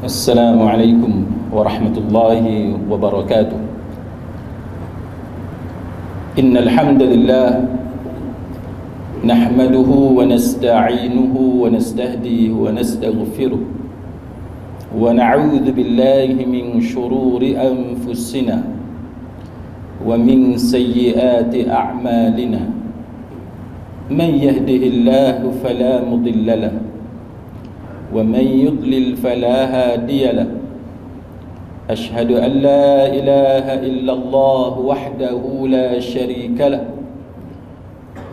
السلام عليكم ورحمة الله وبركاته. إن الحمد لله نحمده ونستعينه ونستهديه ونستغفره ونعوذ بالله من شرور أنفسنا ومن سيئات أعمالنا. من يهده الله فلا مضل له ومن يضلل فلا هادي له. أشهد أن لا إله إلا الله وحده لا شريك له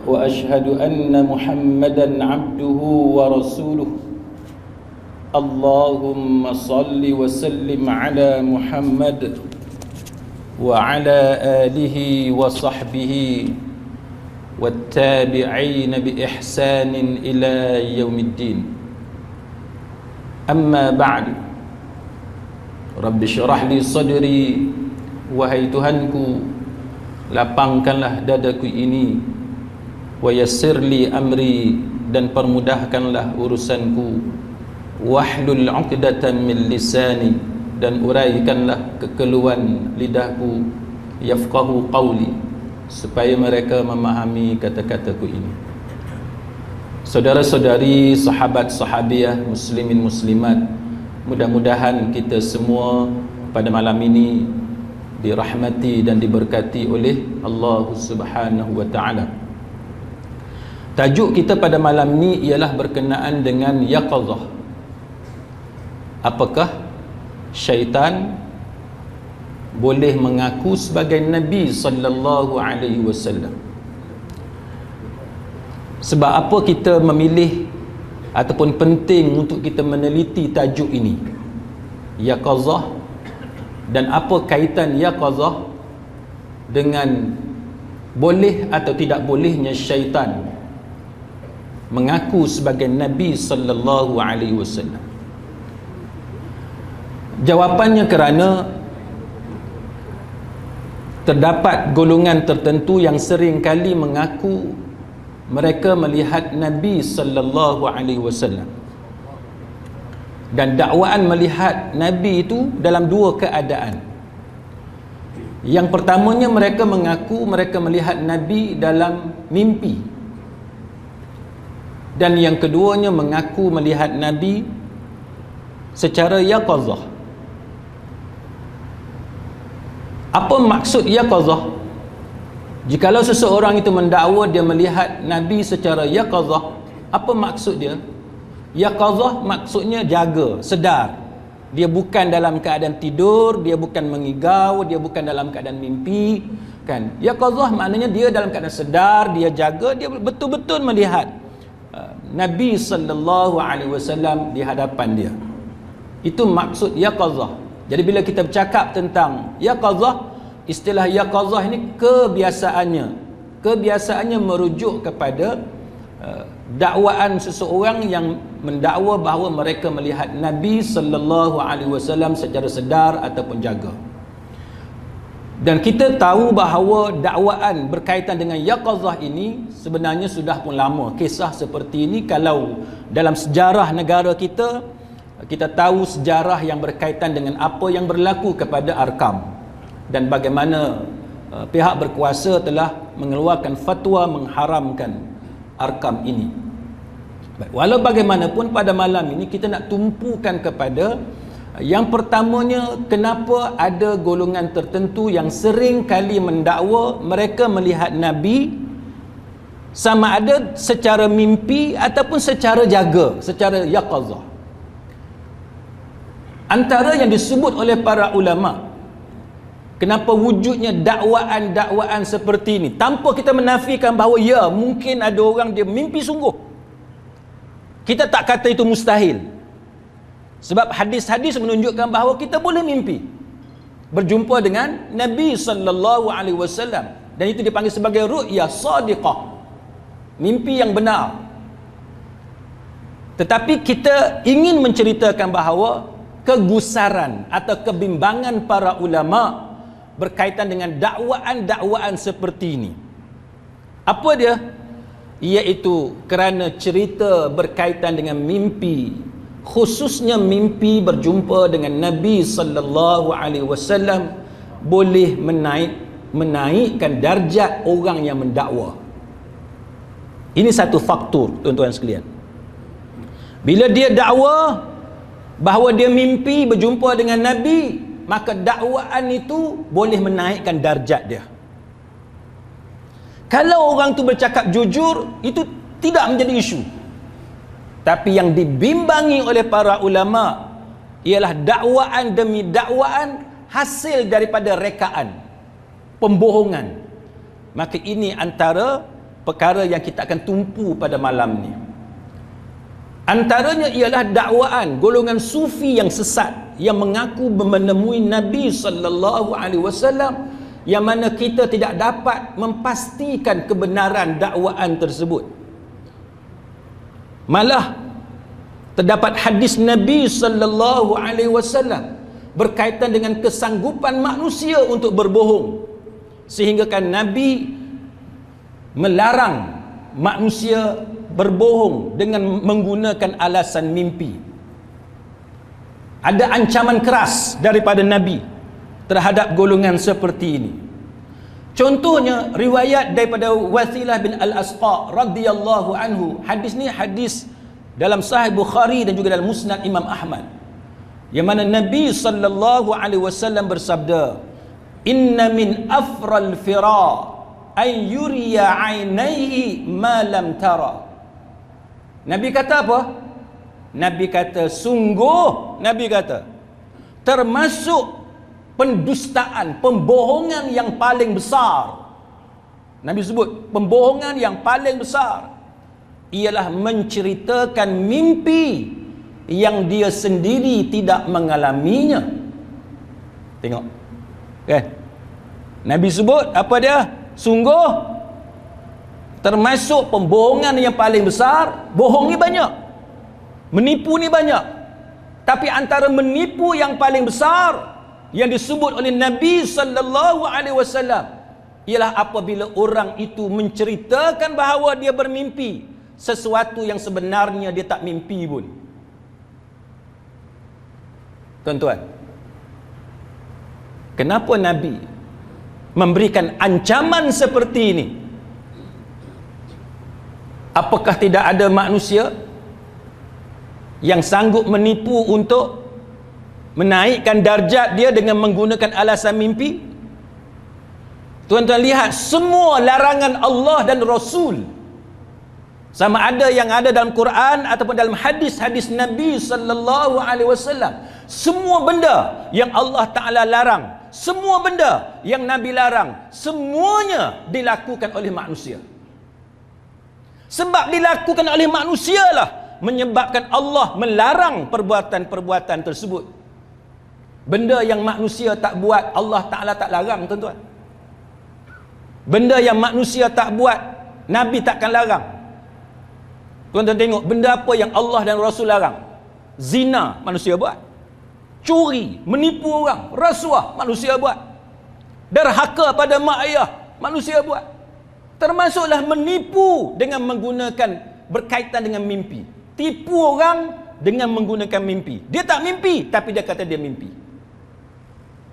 وأشهد أن محمدا عبده ورسوله. اللهم صل وسلم على محمد وعلى آله وصحبه والتابعين بإحسان إلى يوم الدين. أما بعد. Rabbi syarah li sadri, wahai Tuhanku, lapangkanlah dadaku ini, wa yassir li amri, dan permudahkanlah urusanku, wahlul 'uqdatan min lisani, dan uraikanlah kekeluhan lidahku, yafqahu qawli, supaya mereka memahami kata-kataku ini. Saudara-saudari, sahabat-sahabiah, muslimin muslimat, mudah-mudahan kita semua pada malam ini dirahmati dan diberkati oleh Allah Subhanahu wa taala. Tajuk kita pada malam ini ialah berkenaan dengan yaqazah. Apakah syaitan boleh mengaku sebagai Nabi sallallahu alaihi wasallam? Sebab apa kita memilih ataupun penting untuk kita meneliti tajuk ini, yaqazah, dan apa kaitan yaqazah dengan boleh atau tidak bolehnya syaitan mengaku sebagai Nabi sallallahu alaihi wasallam? Jawapannya kerana terdapat golongan tertentu yang sering kali mengaku mereka melihat Nabi sallallahu alaihi wasallam, dan dakwaan melihat Nabi itu dalam dua keadaan. Yang pertamanya, mereka mengaku mereka melihat Nabi dalam mimpi, dan yang keduanya mengaku melihat Nabi secara yaqazah. Apa maksud yaqazah? Jikalau seseorang itu mendakwa dia melihat Nabi secara yaqazah, apa maksud dia? Yaqazah maksudnya jaga, sedar. Dia bukan dalam keadaan tidur, dia bukan mengigau, dia bukan dalam keadaan mimpi, kan? Yaqazah maknanya dia dalam keadaan sedar, dia jaga, dia betul-betul melihat Nabi sallallahu alaihi wasallam di hadapan dia. Itu maksud yaqazah. Jadi bila kita bercakap tentang yaqazah, istilah yaqazah ini kebiasaannya merujuk kepada dakwaan seseorang yang mendakwa bahawa mereka melihat Nabi sallallahu alaihi wasallam secara sedar ataupun jaga. Dan kita tahu bahawa dakwaan berkaitan dengan yaqazah ini sebenarnya sudah pun lama. Kisah seperti ini kalau dalam sejarah negara kita, kita tahu sejarah yang berkaitan dengan apa yang berlaku kepada Arkam, dan bagaimana pihak berkuasa telah mengeluarkan fatwa mengharamkan Arkam ini. Baik, walau bagaimanapun pada malam ini kita nak tumpukan kepada yang pertamanya, kenapa ada golongan tertentu yang sering kali mendakwa mereka melihat Nabi sama ada secara mimpi ataupun secara jaga, secara yaqazah. Antara yang disebut oleh para ulama, kenapa wujudnya dakwaan-dakwaan seperti ini, tanpa kita menafikan bahawa ya, mungkin ada orang dia mimpi sungguh. Kita tak kata itu mustahil. Sebab hadis-hadis menunjukkan bahawa kita boleh mimpi berjumpa dengan Nabi sallallahu alaihi wasallam, dan itu dipanggil sebagai ru'ya sadiqah, mimpi yang benar. Tetapi kita ingin menceritakan bahawa kegusaran atau kebimbangan para ulama berkaitan dengan dakwaan-dakwaan seperti ini. Apa dia? Iaitu kerana cerita berkaitan dengan mimpi, khususnya mimpi berjumpa dengan Nabi sallallahu alaihi wasallam, boleh menaikkan darjat orang yang mendakwa. Ini satu faktor, tuan-tuan sekalian. Bila dia dakwa bahawa dia mimpi berjumpa dengan Nabi, maka dakwaan itu boleh menaikkan darjat dia. Kalau orang tu bercakap jujur, itu tidak menjadi isu. Tapi yang dibimbangi oleh para ulama ialah dakwaan demi dakwaan hasil daripada rekaan, pembohongan. Maka ini antara perkara yang kita akan tumpu pada malam ni. Antaranya ialah dakwaan golongan sufi yang sesat yang mengaku menemui Nabi sallallahu alaihi wasallam, yang mana kita tidak dapat memastikan kebenaran dakwaan tersebut. Malah terdapat hadis Nabi sallallahu alaihi wasallam berkaitan dengan kesanggupan manusia untuk berbohong, sehingga kan Nabi melarang manusia berbohong dengan menggunakan alasan mimpi. Ada ancaman keras daripada Nabi terhadap golongan seperti ini. Contohnya riwayat daripada Wasilah bin Al-Asqa radhiyallahu anhu. Hadis ni hadis dalam Sahih Bukhari dan juga dalam Musnad Imam Ahmad, yang mana Nabi sallallahu alaihi wasallam bersabda, "Inna min afral fira ay yuriya 'ainaihi ma lam tara." Nabi kata apa? Nabi kata sungguh, Nabi kata termasuk pendustaan, pembohongan yang paling besar. Nabi sebut pembohongan yang paling besar ialah menceritakan mimpi yang dia sendiri tidak mengalaminya. Tengok kan, Nabi sebut apa dia? Sungguh termasuk pembohongan yang paling besar. Bohong ni banyak, menipu ni banyak, tapi antara menipu yang paling besar yang disebut oleh Nabi sallallahu alaihi wasallam ialah apabila orang itu menceritakan bahawa dia bermimpi sesuatu yang sebenarnya dia tak mimpi pun. Tuan-tuan, kenapa Nabi memberikan ancaman seperti ini? Apakah tidak ada manusia yang sanggup menipu untuk menaikkan darjat dia dengan menggunakan alasan mimpi? Tuan-tuan lihat, semua larangan Allah dan Rasul, sama ada yang ada dalam Quran ataupun dalam hadis-hadis Nabi sallallahu alaihi wasallam, semua benda yang Allah Ta'ala larang, semua benda yang Nabi larang, semuanya dilakukan oleh manusia. Sebab dilakukan oleh manusialah menyebabkan Allah melarang perbuatan-perbuatan tersebut. Benda yang manusia tak buat, Allah Ta'ala tak larang, tuan-tuan. Benda yang manusia tak buat, Nabi takkan larang. Tuan-tuan tengok, benda apa yang Allah dan Rasul larang? Zina, manusia buat. Curi, menipu orang, rasuah, manusia buat. Derhaka pada mak ayah, manusia buat. Termasuklah menipu dengan menggunakan, berkaitan dengan mimpi. Tipu orang dengan menggunakan mimpi. Dia tak mimpi, tapi dia kata dia mimpi.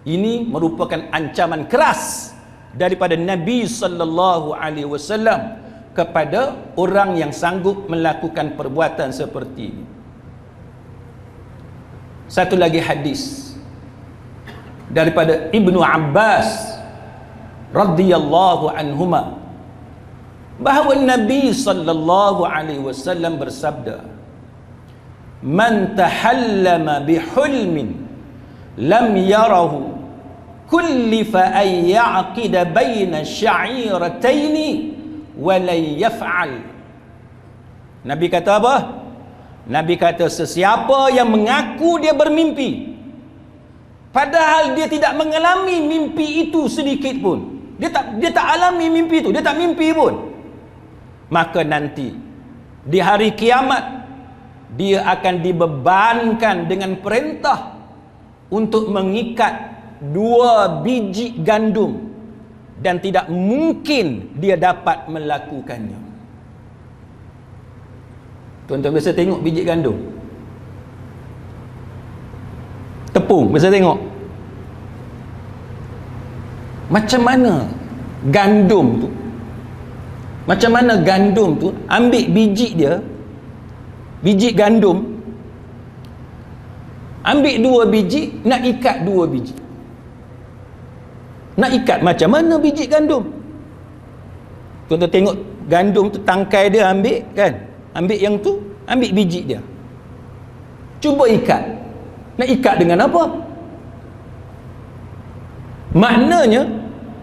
Ini merupakan ancaman keras daripada Nabi sallallahu alaihi wasallam kepada orang yang sanggup melakukan perbuatan seperti ini. Satu lagi hadis daripada Ibnu Abbas radhiyallahu anhuma, bahawa Nabi sallallahu alaihi wasallam bersabda, "Man tahallama bihulmin lam yarahu kullifa ay ya'qida baina sya'irataini wa la yaf'al." Nabi kata apa? Nabi kata sesiapa yang mengaku dia bermimpi padahal dia tidak mengalami mimpi itu sedikit pun, dia tak alami mimpi itu, dia tak mimpi pun, maka nanti di hari kiamat dia akan dibebankan dengan perintah untuk mengikat 2 biji gandum dan tidak mungkin dia dapat melakukannya. Tuan-tuan biasa tengok biji gandum, tepung. Bisa tengok macam mana gandum tu ambil biji dia, biji gandum, ambil 2 biji, nak ikat 2 biji. Nak ikat macam mana biji gandum? Tuan-tuan tengok gandum tu, tangkai dia ambil kan, ambil yang tu, ambil biji dia, cuba ikat. Nak ikat dengan apa? Maknanya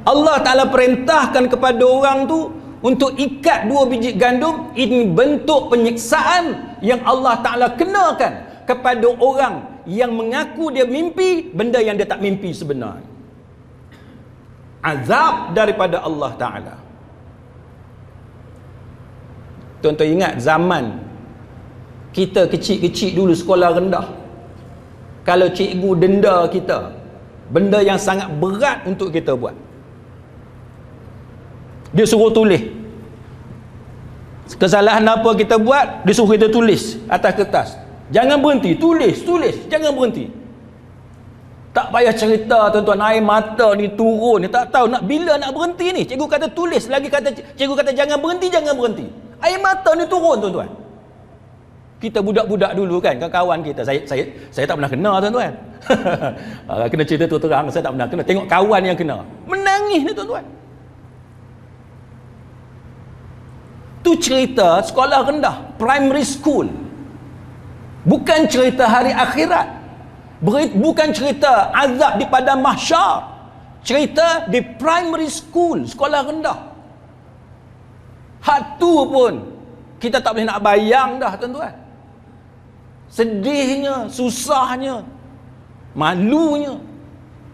Allah Ta'ala perintahkan kepada orang tu untuk ikat 2 biji gandum. Ini bentuk penyiksaan yang Allah Ta'ala kenakan kepada orang yang mengaku dia mimpi benda yang dia tak mimpi sebenarnya. Azab daripada Allah Ta'ala. Tuan-tuan ingat zaman kita kecil-kecil dulu sekolah rendah, kalau cikgu denda kita benda yang sangat berat untuk kita buat, dia suruh tulis kesalahan apa kita buat, dia suruh kita tulis atas kertas. Jangan berhenti, tulis, jangan berhenti. Tak payah cerita tuan-tuan, air mata ni turun ni, tak tahu nak bila nak berhenti ni. Cikgu kata tulis, lagi kata cikgu kata jangan berhenti. Air mata ni turun tuan-tuan. Kita budak-budak dulu kan, kawan kita, saya tak pernah kena tuan-tuan. Kena cerita tu terang, saya tak pernah kena. Tengok kawan yang kena, menangis ni tuan-tuan. Tu cerita sekolah rendah, primary school. Bukan cerita hari akhirat, bukan cerita azab di padang mahsyar, cerita di primary school, sekolah rendah. Hak tu pun kita tak boleh nak bayang dah tuan-tuan. Sedihnya, susahnya, malunya.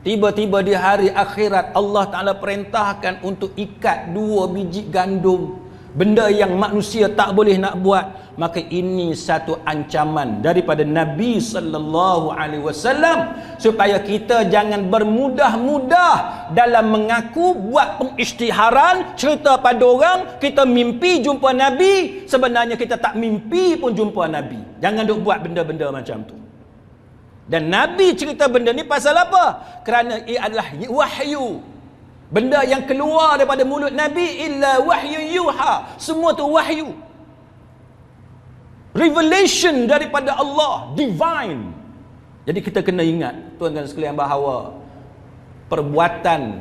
Tiba-tiba di hari akhirat Allah Ta'ala perintahkan untuk ikat 2 biji gandum, benda yang manusia tak boleh nak buat. Maka ini satu ancaman daripada Nabi sallallahu alaihi wasallam supaya kita jangan bermudah-mudah dalam mengaku, buat pengisytiharan, cerita pada orang kita mimpi jumpa Nabi, sebenarnya kita tak mimpi pun jumpa Nabi. Jangan duk buat benda-benda macam tu. Dan Nabi cerita benda ni pasal apa? Kerana ia adalah wahyu. Benda yang keluar daripada mulut Nabi illa wahyu yuha. Semua tu wahyu. Revelation daripada Allah, divine. Jadi kita kena ingat tuan-tuan sekalian bahawa perbuatan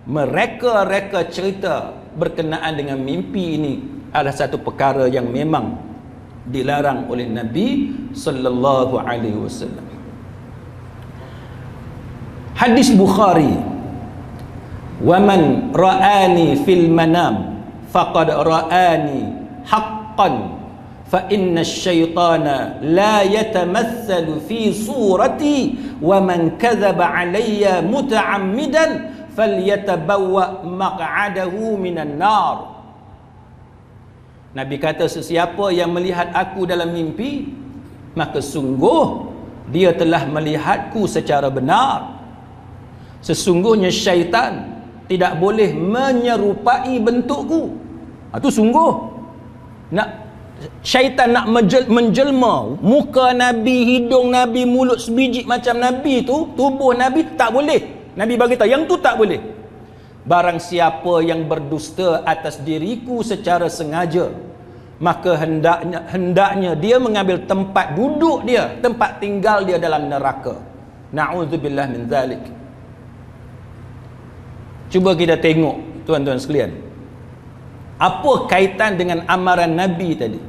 mereka-reka cerita berkenaan dengan mimpi ini adalah satu perkara yang memang dilarang oleh Nabi sallallahu alaihi wasallam. Hadis Bukhari, "Wa man ra'ani fil manam faqad ra'ani haqqan fa inna asyaitana la yatamathalu fi surati wa man kadzaba alayya muta'ammidan falyatabawwa maq'adahu minan nar." Nabi kata, sesiapa yang melihat aku dalam mimpi, maka sungguh dia telah melihatku secara benar. Sesungguhnya syaitan tidak boleh menyerupai bentukku. Itu sungguh. Syaitan nak menjelma muka Nabi, hidung Nabi, mulut sebiji macam Nabi tu, tubuh Nabi, tak boleh. Nabi bagi tahu yang tu tak boleh. Barang siapa yang berdusta atas diriku secara sengaja, maka hendaknya dia mengambil tempat duduk dia, tempat tinggal dia dalam neraka. Na'udzubillah min zalik. Cuba kita tengok tuan-tuan sekalian, apa kaitan dengan amaran Nabi tadi?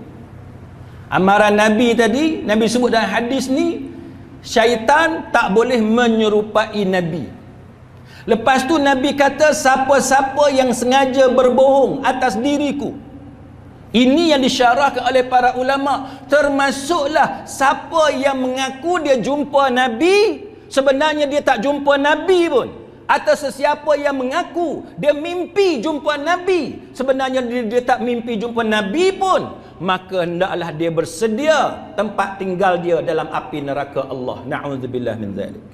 Amaran Nabi tadi, Nabi sebut dalam hadis ni, syaitan tak boleh menyerupai Nabi. Lepas tu Nabi kata, siapa-siapa yang sengaja berbohong atas diriku. Ini yang disyarahkan oleh para ulama, termasuklah siapa yang mengaku dia jumpa Nabi, sebenarnya dia tak jumpa Nabi pun. Atau sesiapa yang mengaku dia mimpi jumpa Nabi, sebenarnya dia tak mimpi jumpa Nabi pun, maka hendaklah dia bersedia tempat tinggal dia dalam api neraka Allah. Na'udzubillah min zalik.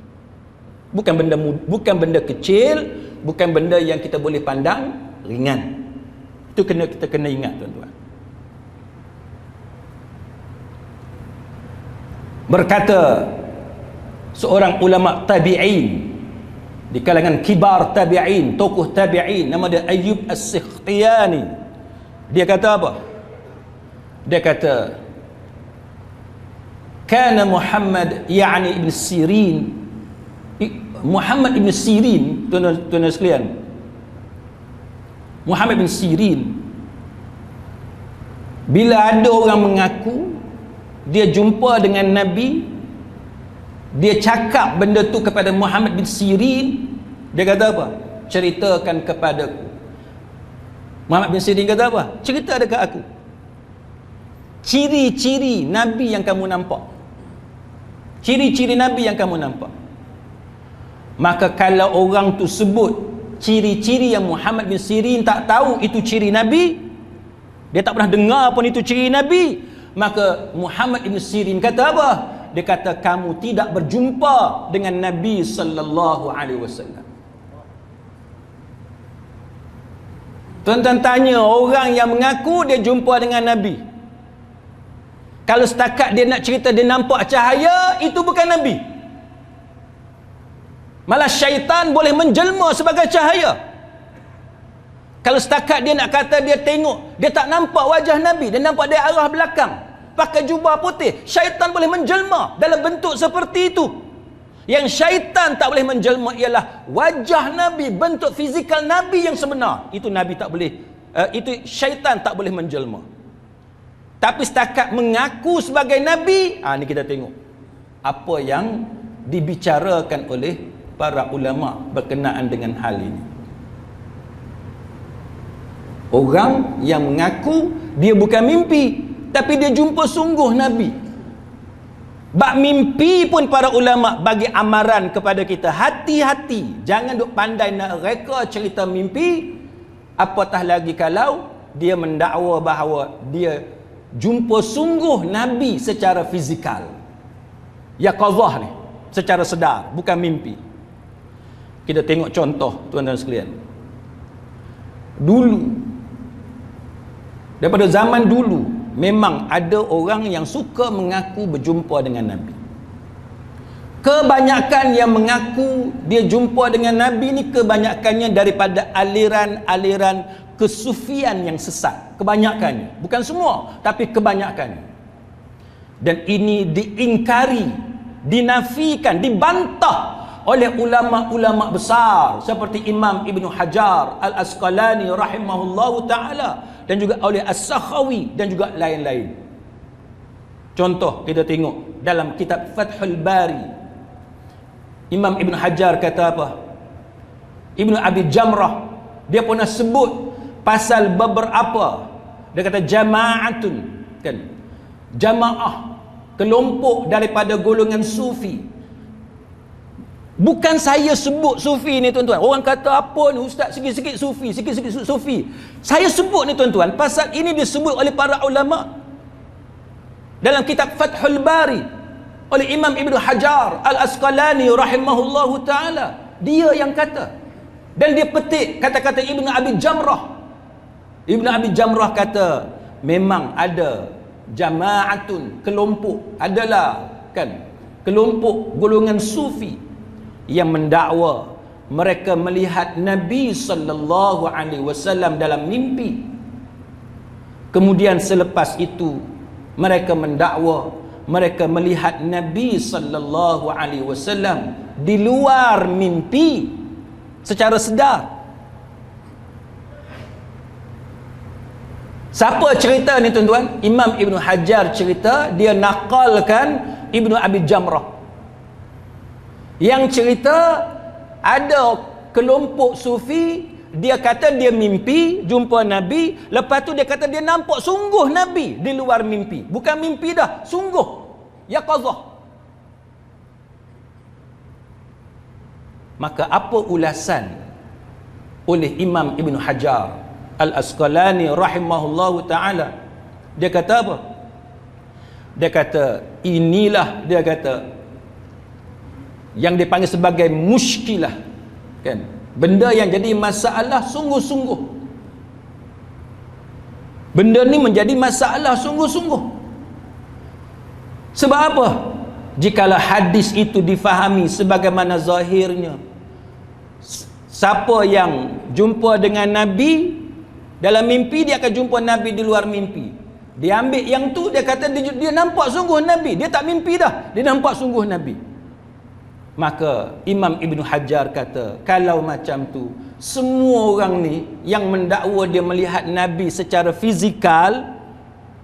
Bukan benda kecil, bukan benda yang kita boleh pandang ringan. Itu kita kena ingat tuan-tuan. Berkata seorang ulama tabi'in di kalangan kibar tabi'in, tokoh tabi'in, nama dia Ayyub As-Sikhtiyani. Dia kata apa? Dia kata kana Muhammad yani Ibn Sirin, Muhammad Ibn Sirin, tuan-tuan sekalian, Muhammad Ibn Sirin, bila ada orang mengaku dia jumpa dengan Nabi, dia cakap benda tu kepada Muhammad bin Sirin, dia kata apa? Ceritakan kepadaku. Muhammad bin Sirin kata apa? Cerita dekat aku ciri-ciri Nabi yang kamu nampak, ciri-ciri Nabi yang kamu nampak. Maka kalau orang tu sebut ciri-ciri yang Muhammad bin Sirin tak tahu itu ciri Nabi, dia tak pernah dengar pun itu ciri Nabi, maka Muhammad bin Sirin kata apa? Dia kata kamu tidak berjumpa dengan Nabi sallallahu alaihi wasallam. Tuan-tuan tanya orang yang mengaku dia jumpa dengan Nabi, kalau setakat dia nak cerita dia nampak cahaya, itu bukan Nabi. Malah syaitan boleh menjelma sebagai cahaya. Kalau setakat dia nak kata dia tengok, dia tak nampak wajah Nabi, dia nampak dia arah belakang, pakai jubah putih, syaitan boleh menjelma dalam bentuk seperti itu. Yang syaitan tak boleh menjelma ialah wajah Nabi, bentuk fizikal Nabi yang sebenar. Itu Nabi tak boleh, itu syaitan tak boleh menjelma. Tapi setakat mengaku sebagai Nabi, ni kita tengok apa yang dibicarakan oleh para ulama berkenaan dengan hal ini. Orang yang mengaku dia bukan mimpi, tapi dia jumpa sungguh Nabi. Bak mimpi pun para ulama bagi amaran kepada kita, hati-hati, jangan duk pandai nak reka cerita mimpi, apatah lagi kalau dia mendakwa bahawa dia jumpa sungguh Nabi secara fizikal, yaqazah ni, secara sedar, bukan mimpi. Kita tengok contoh tuan-tuan sekalian. Dulu, daripada zaman dulu, memang ada orang yang suka mengaku berjumpa dengan Nabi. Kebanyakan yang mengaku dia jumpa dengan Nabi ni kebanyakannya daripada aliran-aliran kesufian yang sesat. Kebanyakannya, bukan semua, tapi kebanyakannya. Dan ini diingkari, dinafikan, dibantah oleh ulama-ulama besar seperti Imam Ibn Hajar Al-Asqalani rahimahullahu ta'ala, dan juga oleh As-Sakhawi dan juga lain-lain. Contoh kita tengok dalam kitab Fathul Bari, Imam Ibn Hajar kata apa? Ibn Abi Jamrah dia pernah sebut pasal beberapa, dia kata jama'atun, kan, jamaah, kelompok daripada golongan sufi. Bukan saya sebut sufi ni tuan-tuan. Orang kata apa ni ustaz, sikit-sikit sufi, sikit-sikit sufi. Saya sebut ni tuan-tuan, pasal ini disebut oleh para ulama dalam kitab Fathul Bari oleh Imam Ibn Hajar Al-Asqalani rahimahullahu ta'ala. Dia yang kata, dan dia petik kata-kata Ibn Abi Jamrah. Ibn Abi Jamrah kata memang ada jama'atun, kelompok, adalah kan kelompok golongan sufi yang mendakwa mereka melihat Nabi sallallahu alaihi wasallam dalam mimpi. Kemudian selepas itu mereka mendakwa mereka melihat Nabi sallallahu alaihi wasallam di luar mimpi secara sedar. Siapa cerita ni tuan-tuan? Imam Ibn Hajar cerita, dia nakalkan Ibn Abi Jamrah. Yang cerita ada kelompok sufi, dia kata dia mimpi jumpa Nabi, lepas tu dia kata dia nampak sungguh Nabi di luar mimpi. Bukan mimpi dah, sungguh, yaqazah. Maka apa ulasan oleh Imam Ibn Hajar Al-Asqalani rahimahullahu ta'ala? Dia kata apa? Dia kata inilah, dia kata, yang dipanggil sebagai muskilah, kan, benda yang jadi masalah sungguh-sungguh. Benda ni menjadi masalah sungguh-sungguh. Sebab apa? jikalau hadis itu difahami sebagaimana zahirnya. Siapa yang jumpa dengan Nabi dalam mimpi, dia akan jumpa Nabi di luar mimpi. Dia ambil yang tu, dia kata dia nampak sungguh Nabi. Dia tak mimpi dah, dia nampak sungguh Nabi. Maka Imam Ibn Hajar kata, kalau macam tu, semua orang ni yang mendakwa dia melihat Nabi secara fizikal,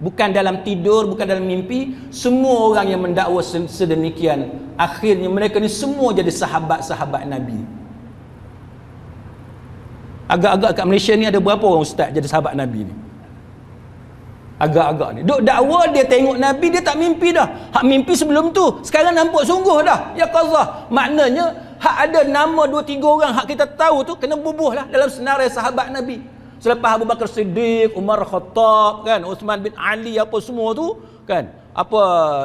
bukan dalam tidur, bukan dalam mimpi, semua orang yang mendakwa sedemikian, akhirnya mereka ni semua jadi sahabat-sahabat Nabi. Agak-agak kat Malaysia ni ada berapa orang ustaz jadi sahabat Nabi ni? Agak-agak ni duk dakwa dia tengok Nabi, dia tak mimpi dah. Hak mimpi sebelum tu, sekarang nampak sungguh dah. Ya qazah. Maknanya hak ada nama 2-3 orang hak kita tahu tu kena bubuh lah dalam senarai sahabat Nabi. Selepas Abu Bakar Siddiq, Umar Khattab kan, Uthman bin Ali, apa semua tu kan, apa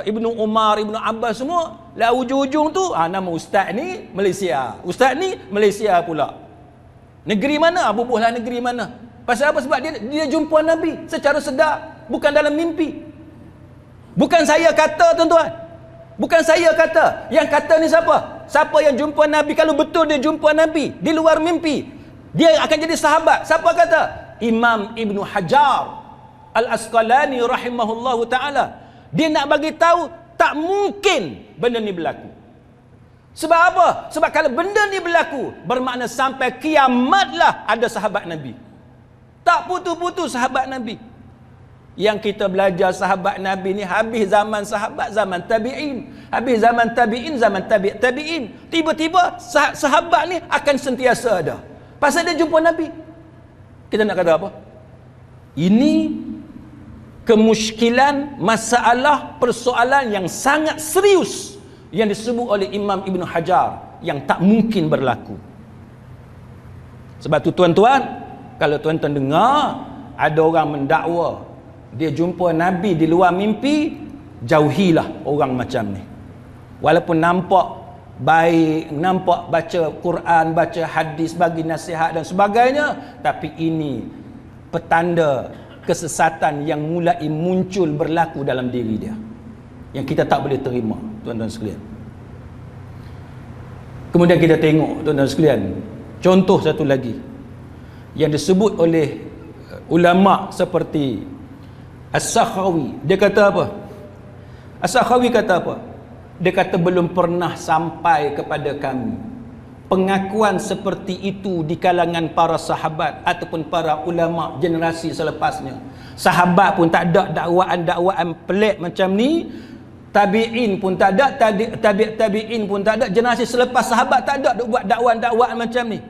Ibnu Umar, Ibnu Abbas semua, lah ujung-ujung tu nama ustaz ni Malaysia, ustaz ni Malaysia pula. Negeri mana? Bubuhlah negeri mana. Pasal apa? Sebab dia jumpa Nabi secara sedar, bukan dalam mimpi. Bukan saya kata, tuan-tuan. Bukan saya kata. Yang kata ni siapa? Siapa yang jumpa Nabi, kalau betul dia jumpa Nabi di luar mimpi, dia akan jadi sahabat. Siapa kata? Imam Ibn Hajar Al-Asqalani rahimahullahu ta'ala. Dia nak bagi tahu tak mungkin benda ni berlaku. Sebab apa? Sebab kalau benda ni berlaku, bermakna sampai kiamatlah ada sahabat Nabi. Tak putus-putus sahabat Nabi. Yang kita belajar sahabat Nabi ni habis zaman sahabat, zaman tabi'in. Habis zaman tabi'in, zaman tabi'in. Tiba-tiba sahabat ni akan sentiasa ada. Pasal dia jumpa Nabi. Kita nak kata apa? Ini kemusykilan, masalah, persoalan yang sangat serius yang disebut oleh Imam Ibn Hajar, yang tak mungkin berlaku. Sebab tu tuan-tuan, kalau tuan-tuan dengar ada orang mendakwa dia jumpa Nabi di luar mimpi, jauhilah orang macam ni. Walaupun nampak baik, nampak baca Quran, baca hadis, bagi nasihat dan sebagainya, tapi ini petanda kesesatan yang mulai muncul berlaku dalam diri dia, yang kita tak boleh terima, tuan-tuan sekalian. Kemudian kita tengok, tuan-tuan sekalian, contoh satu lagi yang disebut oleh ulama seperti As-Sakhawi. Dia kata apa? As-Sakhawi kata apa? Dia kata belum pernah sampai kepada kami pengakuan seperti itu di kalangan para sahabat ataupun para ulama generasi selepasnya. Sahabat pun tak ada dakwaan-dakwaan pelik macam ni, tabi'in pun tak ada, tabi'in pun tak ada, generasi selepas sahabat tak ada buat dakwaan-dakwaan macam ni.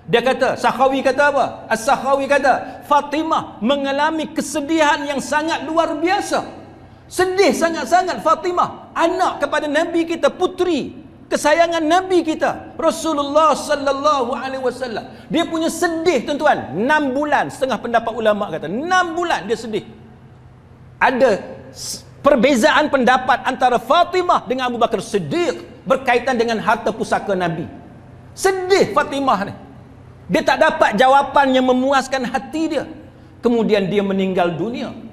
Dia kata, Sakhawi kata apa? As-Sakhawi kata, Fatimah mengalami kesedihan yang sangat luar biasa. Sedih sangat-sangat Fatimah, anak kepada Nabi kita, putri kesayangan Nabi kita Rasulullah sallallahu alaihi wasallam. Dia punya sedih, tuan-tuan, 6 bulan, setengah pendapat ulama kata 6 bulan dia sedih. Ada perbezaan pendapat antara Fatimah dengan Abu Bakar Siddiq berkaitan dengan harta pusaka Nabi. Sedih Fatimah ni, dia tak dapat jawapan yang memuaskan hati dia. Kemudian dia meninggal dunia.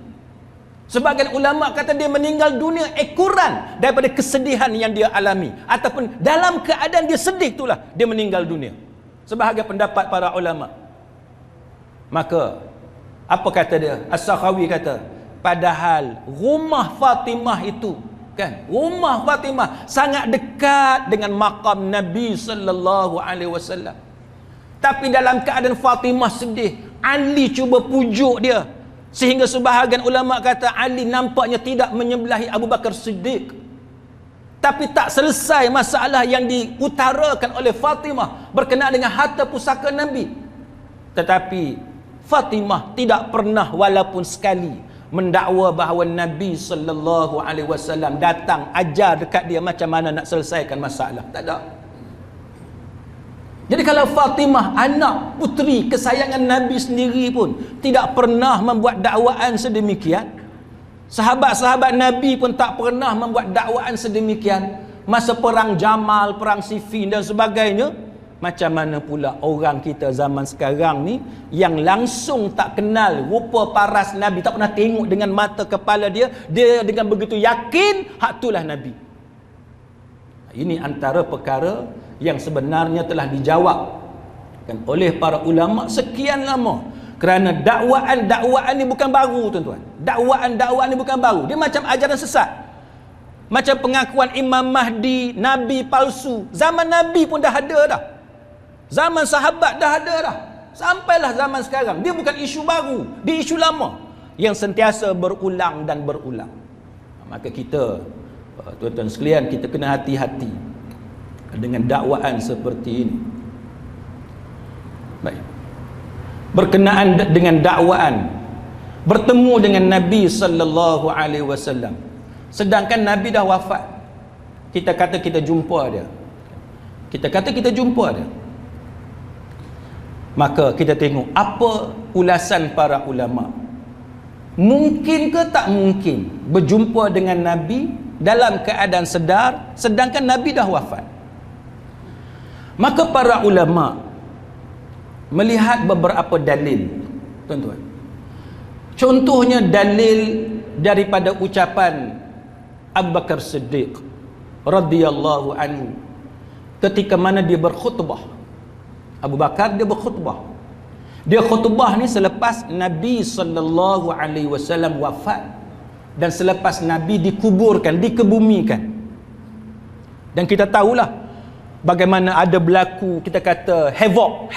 Sebagian ulama kata dia meninggal dunia ekoran daripada kesedihan yang dia alami, ataupun dalam keadaan dia sedih itulah dia meninggal dunia. Sebahagian pendapat para ulama. Maka apa kata dia? As-Sakhawi kata, padahal rumah Fatimah itu kan, rumah Fatimah sangat dekat dengan makam Nabi sallallahu alaihi wasallam. Tapi dalam keadaan Fatimah sedih, Ali cuba pujuk dia, sehingga sebahagian ulama kata Ali nampaknya tidak menyembelahi Abu Bakar Siddiq. Tapi tak selesai masalah yang diutarakan oleh Fatimah berkenaan dengan harta pusaka Nabi. Tetapi Fatimah tidak pernah walaupun sekali mendakwa bahawa Nabi sallallahu alaihi wasallam datang ajar dekat dia macam mana nak selesaikan masalah. Tak ada. Jadi kalau Fatimah, anak puteri kesayangan Nabi sendiri pun tidak pernah membuat dakwaan sedemikian, sahabat-sahabat Nabi pun tak pernah membuat dakwaan sedemikian, masa perang Jamal, perang Siffin dan sebagainya, macam mana pula orang kita zaman sekarang ni yang langsung tak kenal rupa paras Nabi, tak pernah tengok dengan mata kepala dia, dia dengan begitu yakin hak itulah Nabi. Ini antara perkara yang sebenarnya telah dijawab kan oleh para ulama sekian lama. Kerana dakwaan ni bukan baru, tuan-tuan. Dakwaan ni bukan baru. Dia macam ajaran sesat. Macam pengakuan Imam Mahdi, Nabi palsu. Zaman Nabi pun dah ada dah. Zaman sahabat dah ada dah. Sampailah zaman sekarang. Dia bukan isu baru. Dia isu lama yang sentiasa berulang dan berulang. Maka kita, tuan-tuan sekalian, kita kena hati-hati dengan dakwaan seperti ini. Baik. Berkenaan dengan dakwaan, bertemu dengan Nabi sallallahu alaihi wasallam, sedangkan Nabi dah wafat. Kita kata kita jumpa dia. Maka kita tengok apa ulasan para ulama. Mungkin ke tak mungkin berjumpa dengan Nabi dalam keadaan sedar sedangkan Nabi dah wafat? Maka para ulama melihat beberapa dalil, tuan-tuan. Contohnya dalil daripada ucapan Abu Bakar Siddiq radhiyallahu anhu ketika mana dia berkhutbah. Abu Bakar dia berkhutbah. Dia khutbah ni selepas Nabi sallallahu alaihi wasallam wafat dan selepas Nabi dikuburkan, dikebumikan. Dan kita tahulah bagaimana ada berlaku, kita kata havoc